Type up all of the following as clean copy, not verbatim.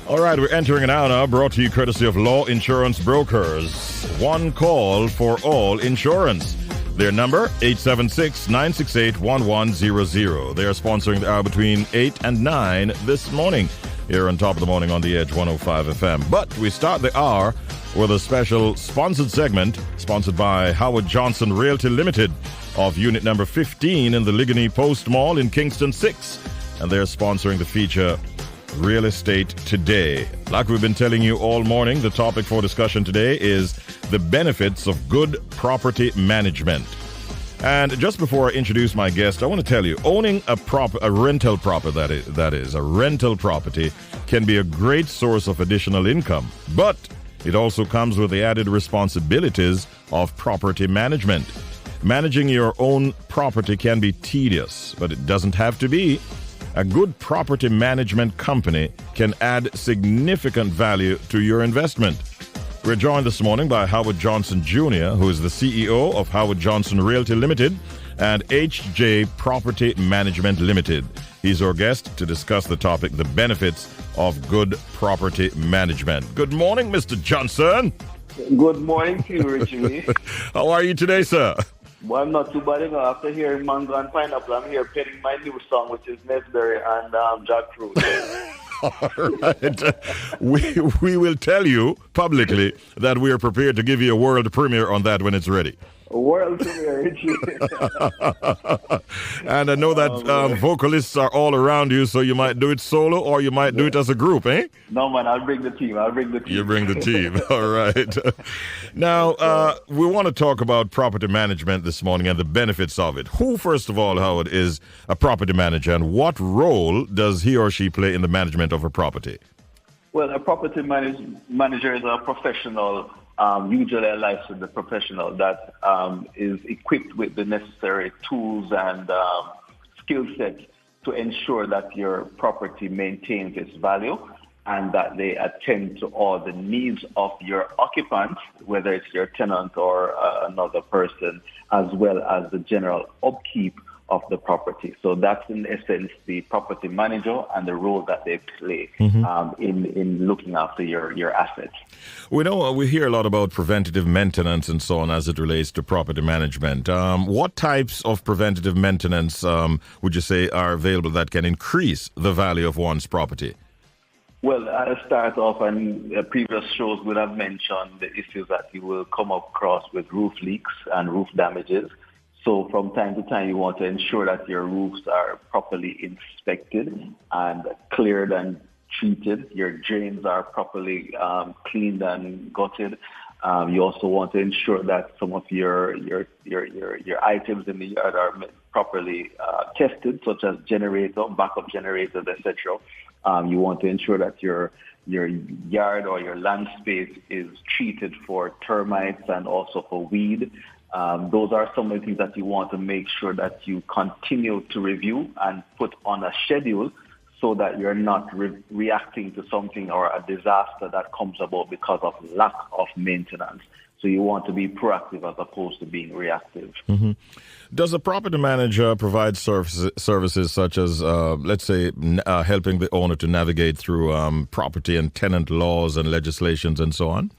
All right, we're entering an hour now, brought to you courtesy of Law Insurance Brokers. One call for all insurance. Their number, 876-968-1100. They are sponsoring the hour between 8 and 9 this morning here on Top of the Morning on the Edge 105 FM. But we start the hour with a special sponsored segment sponsored by Howard Johnson Realty Limited of unit number 15 in the Ligony Post Mall in Kingston 6. And they're sponsoring the feature Real Estate Today. Like we've been telling you all morning, the topic for discussion today is the benefits of good property management. And just before I introduce my guest, I want to tell you, owning a rental property, that is a rental property, can be a great source of additional income, but it also comes with the added responsibilities of property management. Managing your own property can be tedious, but it doesn't have to be. A good property management company can add significant value to your investment. We're joined this morning by Howard Johnson Jr., who is the CEO of Howard Johnson Realty Limited and HJ Property Management Limited. He's our guest to discuss the topic, the benefits of good property management. Good morning, Mr. Johnson. Good morning to you, Richie. How are you today, sir? Well, I'm not too bad, after hearing Mango and Pineapple, I'm here penning my new song, which is Nesberry and Jackfruit. All right. We will tell you publicly that we are prepared to give you a world premiere on that when it's ready. World premiere, Richie. And I know that vocalists are all around you, so you might do it solo or you might do it as a group, eh? No, man, I'll bring the team. You bring the team. All right. Now, we want to talk about property management this morning and the benefits of it. Who, first of all, Howard, is a property manager, and what role does he or she play in the management of a property? Well, a property manager is a professional, usually a licensed professional that is equipped with the necessary tools and skill set to ensure that your property maintains its value and that they attend to all the needs of your occupants, whether it's your tenant or another person, as well as the general upkeep of the property. So that's in essence the property manager and the role that they play in looking after your assets. We hear a lot about preventative maintenance and so on as it relates to property management. What types of preventative maintenance would you say are available that can increase the value of one's property? Well, I'll start off, and previous shows would have mentioned the issues that you will come across with roof leaks and roof damages. So from time to time, you want to ensure that your roofs are properly inspected and cleared and treated. Your drains are properly cleaned and gutted. You also want to ensure that some of your items in the yard are properly tested, such as generator, backup generators, etc. You want to ensure that your yard or your land space is treated for termites and also for weed. Those are some of the things that you want to make sure that you continue to review and put on a schedule so that you're not reacting to something or a disaster that comes about because of lack of maintenance. So you want to be proactive as opposed to being reactive. Mm-hmm. Does a property manager provide services such as, let's say, helping the owner to navigate through property and tenant laws and legislations and so on?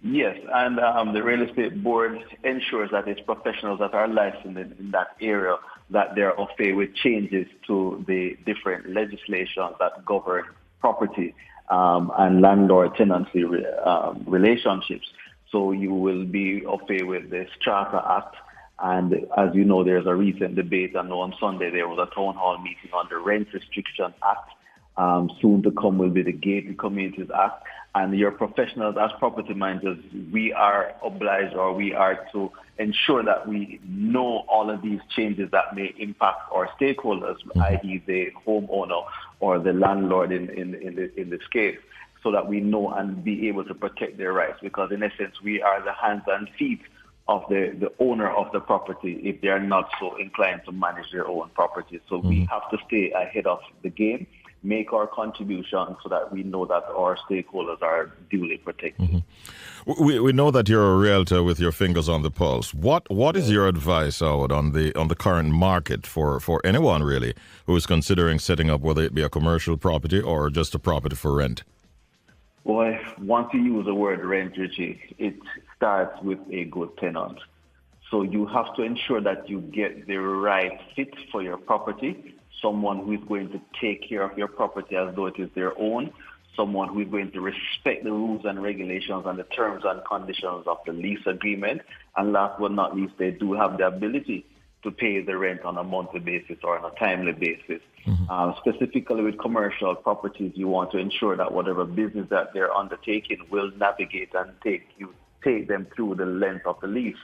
Yes, and the real estate board ensures that its professionals that are licensed in that area, that they're au fait with changes to the different legislations that govern property and landlord-tenancy relationships. So you will be au fait with the Strata Act, and as you know, there's a recent debate, and on Sunday there was a town hall meeting on the Rent Restriction Act. Soon to come will be the Gated Communities Act. And your professionals as property managers, we are obliged, or we are to ensure that we know all of these changes that may impact our stakeholders, i.e. the homeowner or the landlord in this case, so that we know and be able to protect their rights. Because in essence, we are the hands and feet of the owner of the property if they are not so inclined to manage their own property. So we have to stay ahead of the game, make our contribution so that we know that our stakeholders are duly protected. We know that you're a realtor with your fingers on the pulse. What is your advice, Howard, on the current market for anyone really who is considering setting up, whether it be a commercial property or just a property for rent? Boy, once you use the word rent, Richie, it starts with a good tenant. So you have to ensure that you get the right fit for your property, someone who is going to take care of your property as though it is their own, someone who is going to respect the rules and regulations and the terms and conditions of the lease agreement. And last but not least, they do have the ability to pay the rent on a monthly basis or on a timely basis. Specifically with commercial properties, you want to ensure that whatever business that they're undertaking will navigate and take them through the length of the lease.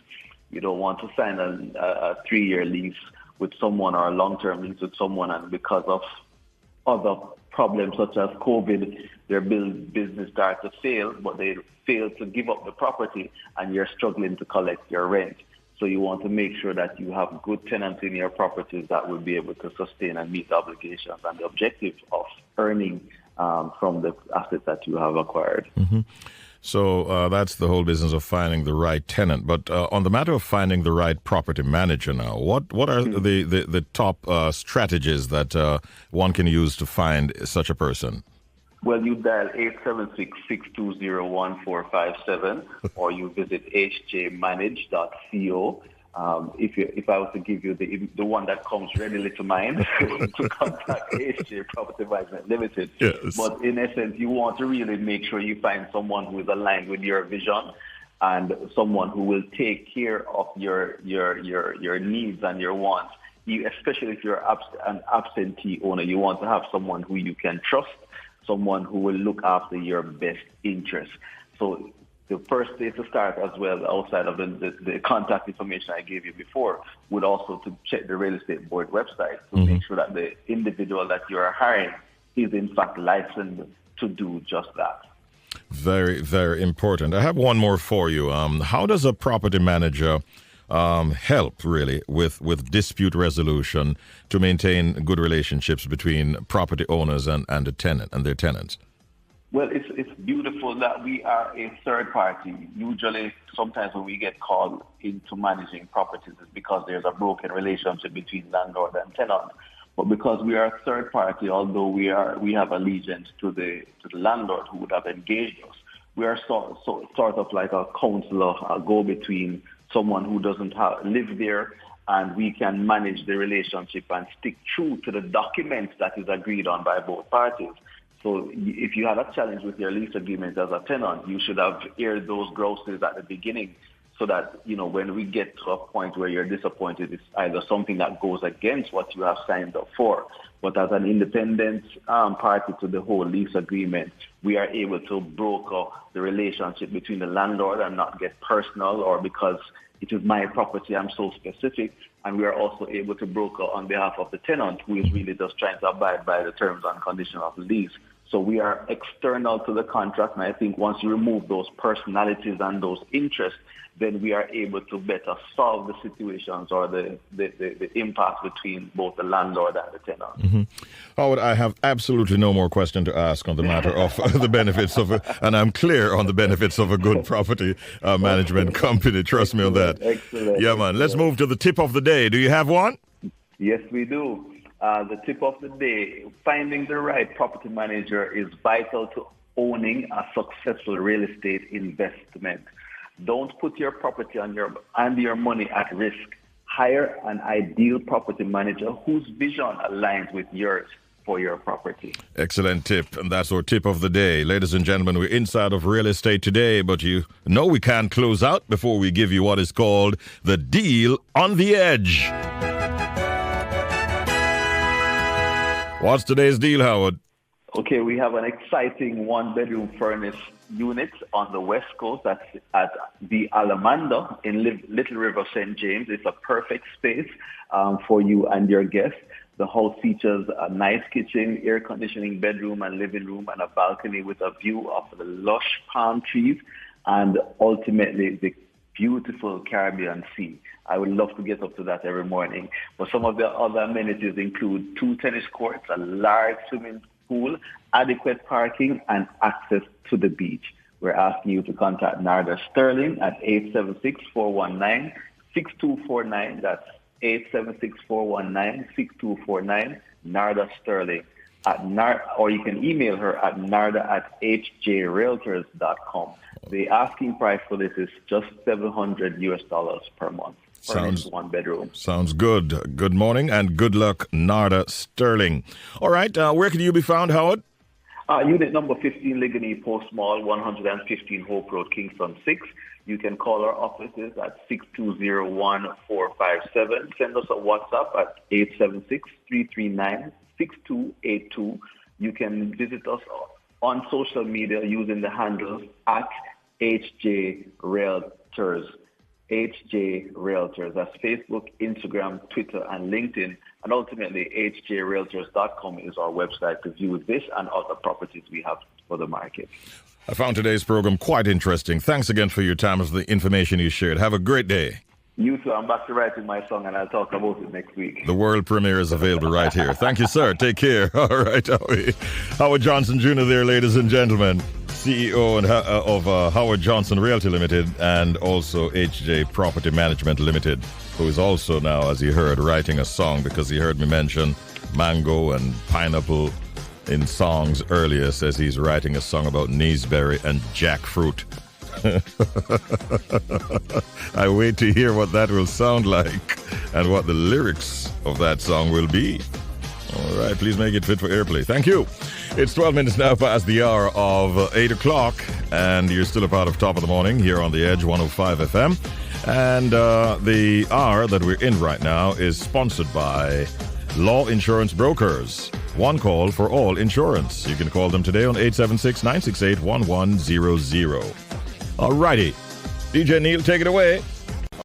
You don't want to sign a 3-year lease with someone or a long-term lease with someone, and because of other problems such as COVID, their business starts to fail, but they fail to give up the property and you're struggling to collect your rent. So you want to make sure that you have good tenants in your properties that will be able to sustain and meet the obligations and the objective of earning from the assets that you have acquired. So that's the whole business of finding the right tenant. But on the matter of finding the right property manager now, what are the top strategies that one can use to find such a person? Well, you dial 876-620-1457 or you visit hjmanage.co. If I was to give you the one that comes readily to mind, to contact HJ Property Management Limited. Yes. But in essence, you want to really make sure you find someone who is aligned with your vision and someone who will take care of your needs and your wants. Especially if you're an absentee owner, you want to have someone who you can trust, someone who will look after your best interests. So the first place to start as well, outside of the contact information I gave you before, would also to check the real estate board website to make sure that the individual that you are hiring is in fact licensed to do just that. Very, very important. I have one more for you. How does a property manager help really with dispute resolution to maintain good relationships between property owners and the tenant and their tenants? Well, it's beautiful that we are a third party. Usually, sometimes when we get called into managing properties, it's because there's a broken relationship between landlord and tenant. But because we are a third party, although we have allegiance to the landlord who would have engaged us, we are sort of like a counselor, a go-between, someone who doesn't live there, and we can manage the relationship and stick true to the documents that is agreed on by both parties. So if you had a challenge with your lease agreement as a tenant, you should have aired those grievances at the beginning so that, when we get to a point where you're disappointed, it's either something that goes against what you have signed up for. But as an independent party to the whole lease agreement, we are able to broker the relationship between the landlord and not get personal, or because it is my property, I'm so specific. And we are also able to broker on behalf of the tenant, who is really just trying to abide by the terms and conditions of the lease. So we are external to the contract, and I think once you remove those personalities and those interests, then we are able to better solve the situations or the impasse between both the landlord and the tenant. Howard, I have absolutely no more question to ask on the matter of the benefits of and I'm clear on the benefits of a good property management company. Trust me on that. Excellent. Yeah, man. Let's move to the tip of the day. Do you have one? Yes, we do. The tip of the day, finding the right property manager is vital to owning a successful real estate investment. Don't put your property and your money at risk. Hire an ideal property manager whose vision aligns with yours for your property. Excellent tip, and that's our tip of the day. Ladies and gentlemen, we're inside of real estate today, but you know we can't close out before we give you what is called the deal on the edge. What's today's deal, Howard? Okay, we have an exciting one-bedroom furnished unit on the West Coast. That's at the Alamanda in Little River, St. James. It's a perfect space for you and your guests. The house features a nice kitchen, air conditioning bedroom and living room, and a balcony with a view of the lush palm trees and ultimately the beautiful Caribbean Sea. I would love to get up to that every morning. But some of the other amenities include 2 tennis courts, a large swimming pool, adequate parking, and access to the beach. We're asking you to contact Narda Sterling at 876-419-6249. That's 876-419-6249. Narda Sterling. or you can email her at narda@hjrealtors.com. The asking price for this is just $700 per month. Sounds 1 bedroom. Sounds good. Good morning and good luck, Narda Sterling. All right, where can you be found, Howard? Unit number 15, Ligony Post Mall, 115 Hope Road, Kingston 6. You can call our offices at 620-1457. Send us a WhatsApp at 876-339-6282. You can visit us on social media using the handle at HJ Realtors. HJ Realtors. That's Facebook, Instagram, Twitter, and LinkedIn. And ultimately, hjrealtors.com is our website to view this and other properties we have for the market. I found today's program quite interesting. Thanks again for your time and for the information you shared. Have a great day. You too. I'm back to writing my song, and I'll talk about it next week. The world premiere is available right here. Thank you, sir. Take care. All right, Howard Johnson Jr. there, ladies and gentlemen. CEO of Howard Johnson Realty Limited and also HJ Property Management Limited, who is also now, as you heard, writing a song because he heard me mention mango and pineapple in songs earlier. Says he's writing a song about Neesberry and jackfruit. I wait to hear what that will sound like and what the lyrics of that song will be. All right, please make it fit for airplay. Thank you. It's 12 minutes now past the hour of 8 o'clock, and you're still a part of Top of the Morning here on the Edge 105 FM. And the hour that we're in right now is sponsored by Law Insurance Brokers. One call for all insurance. You can call them today on 876-968-1100. All righty. DJ Neil, take it away.